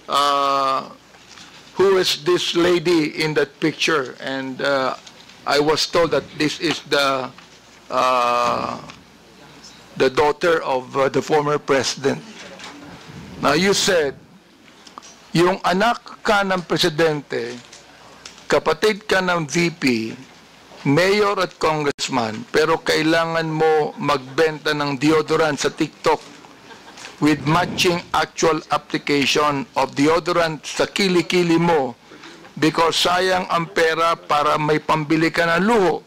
who is this lady in that picture, and I was told that this is the daughter of the former president. Now, you said, yung anak ka ng presidente, kapatid ka ng VP, mayor at congressman, pero kailangan mo magbenta ng deodorant sa TikTok with matching actual application of deodorant sa kilikili mo because sayang ang pera para may pambili ka ng luho.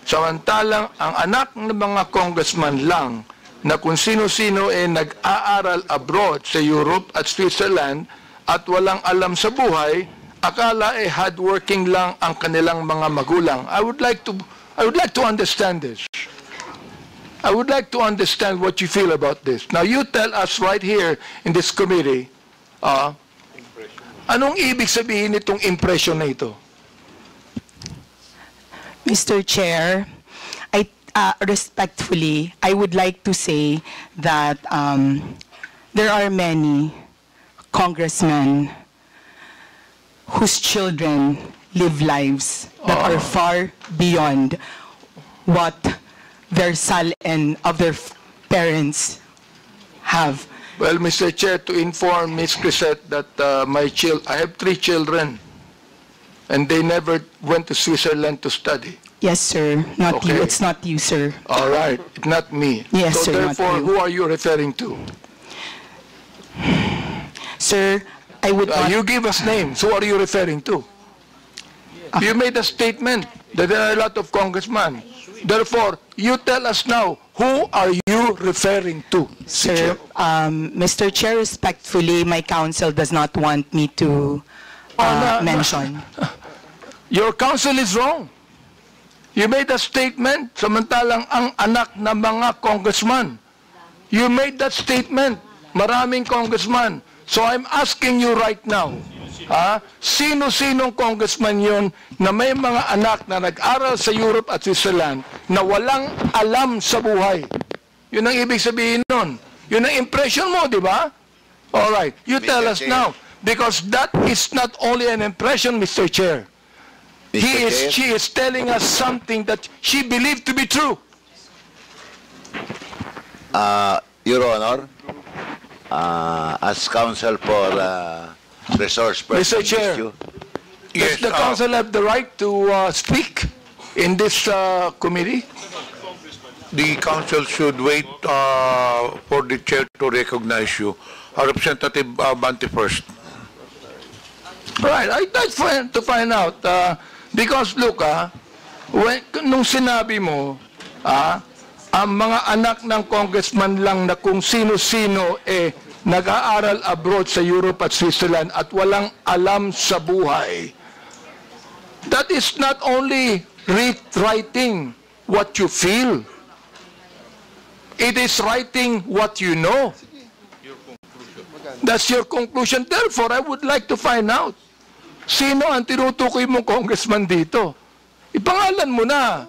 Samantalang ang anak ng mga congressman lang na kung sino-sino nag-aaral abroad sa Europe at Switzerland at walang alam sa buhay, akala hardworking lang ang kanilang mga magulang. I would like to understand this. I would like to understand what you feel about this. Now, you tell us right here in this committee, anong ibig sabihin nitong impression na ito? Mr. Chair, respectfully, I would like to say that there are many congressmen whose children live lives that are far beyond what their salin of their parents have. Well, Mr. Chair, to inform Ms. Crisette that I have 3 children, and they never went to Switzerland to study. Yes, sir. Not Okay. you. It's not you, sir. All right, not me. Yes, so sir, not therefore, you. who are you referring to? Sir, I would not... You give us names. Who are you referring to? You made a statement that there are a lot of congressmen. Therefore, you tell us now, who are you referring to? Sir, Mr. Chair, respectfully, my counsel does not want me to mention. Your counsel is wrong. You made a statement, samantalang ang anak ng mga congressman. You made that statement, maraming congressman. So I'm asking you right now, sino-sinong congressman yun na may mga anak na nag-aral sa Europe at Switzerland na walang alam sa buhay? Yun ang ibig sabihin nun. Yun ang impression mo, di ba? All right, you tell us now. Because that is not only an impression, Mr. Chair. She is telling us something that she believed to be true. Your Honor, as counsel for resource person Mr. Chair, issue. does the council have the right to speak in this committee? The council should wait for the chair to recognize you. Representative Bante first. Right, I'd like to find out. Because look, nung sinabi mo, ang mga anak ng congressman lang na kung sino-sino nag-aaral abroad sa Europe at Switzerland at walang alam sa buhay. That is not only writing what you feel. It is writing what you know. That's your conclusion. Therefore, I would like to find out, sino ang tinutukoy mong congressman dito? Ipangalan mo na.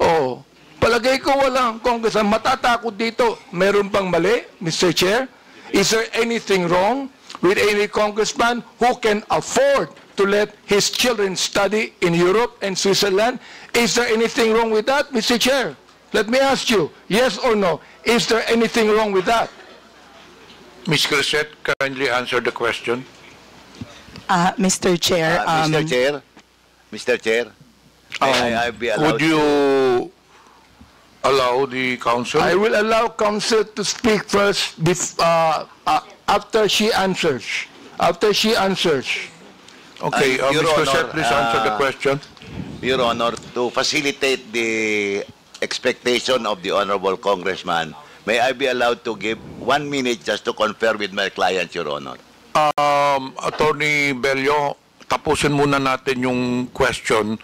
Oh, palagay ko walang congressman. Matatakot dito. Meron bang mali, Mr. Chair? Is there anything wrong with any congressman who can afford to let his children study in Europe and Switzerland? Is there anything wrong with that, Mr. Chair? Let me ask you, yes or no, is there anything wrong with that? Ms. Crisette, kindly answer the question. Mr. Chair, Mr. Chair, may I be allowed Would you allow the council? I will allow counsel to speak first after she answers. After she answers. Okay, Your Ms. Crisette, Honor, please answer the question. Your Honor, to facilitate the expectation of the Honorable Congressman, may I be allowed to give 1 minute just to confer with my client, Your Honor? Attorney Bello, tapusin muna natin yung question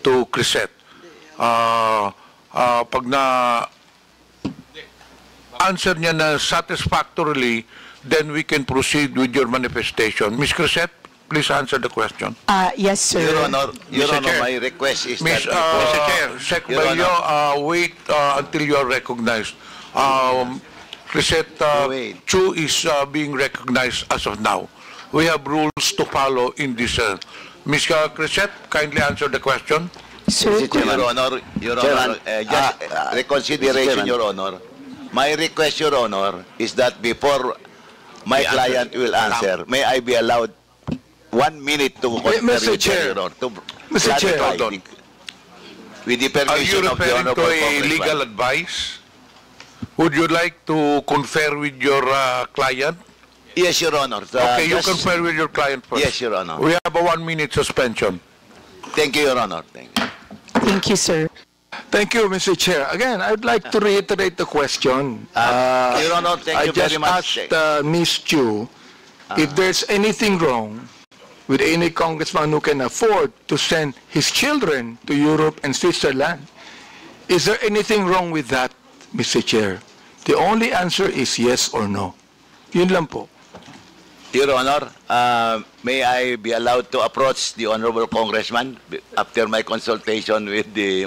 to Crisette. Pag na answer niya na satisfactorily, then we can proceed with your manifestation. Ms. Crisette, please answer the question. Yes, sir. Your Honor, Chair. my request is Ms. that before- Chair, Sec. Your Bello, wait until you are recognized. Crisette Wait. Chu is being recognized as of now. We have rules to follow in this. Ms. Crisette, kindly answer the question. Sir, Your Honor, Chairman, just Mr. reconsideration, Chairman. Your Honor. My request, Your Honor, is that before my client will answer, may I be allowed 1 minute to confer Mr. with Chair. Your Honor, to Mr. Chair. clarify Hold on. with the Are you permission of the referring Honorable to a Congressman. legal advice? Would you like to confer with your client? Yes, Your Honor. Okay, you just- confer with your client first. Yes, Your Honor. We have a 1 minute suspension. Thank you, Your Honor. Thank you. thank you, sir. Thank you, Mr. Chair. Again, I'd like to reiterate the question. Your Honor, thank you very much. I just asked Ms. Chu if there's anything wrong with any congressman who can afford to send his children to Europe and Switzerland. Is there anything wrong with that, Mr. Chair? The only answer is yes or no. Yun lang po. Your Honor, may I be allowed to approach the Honorable Congressman after my consultation with the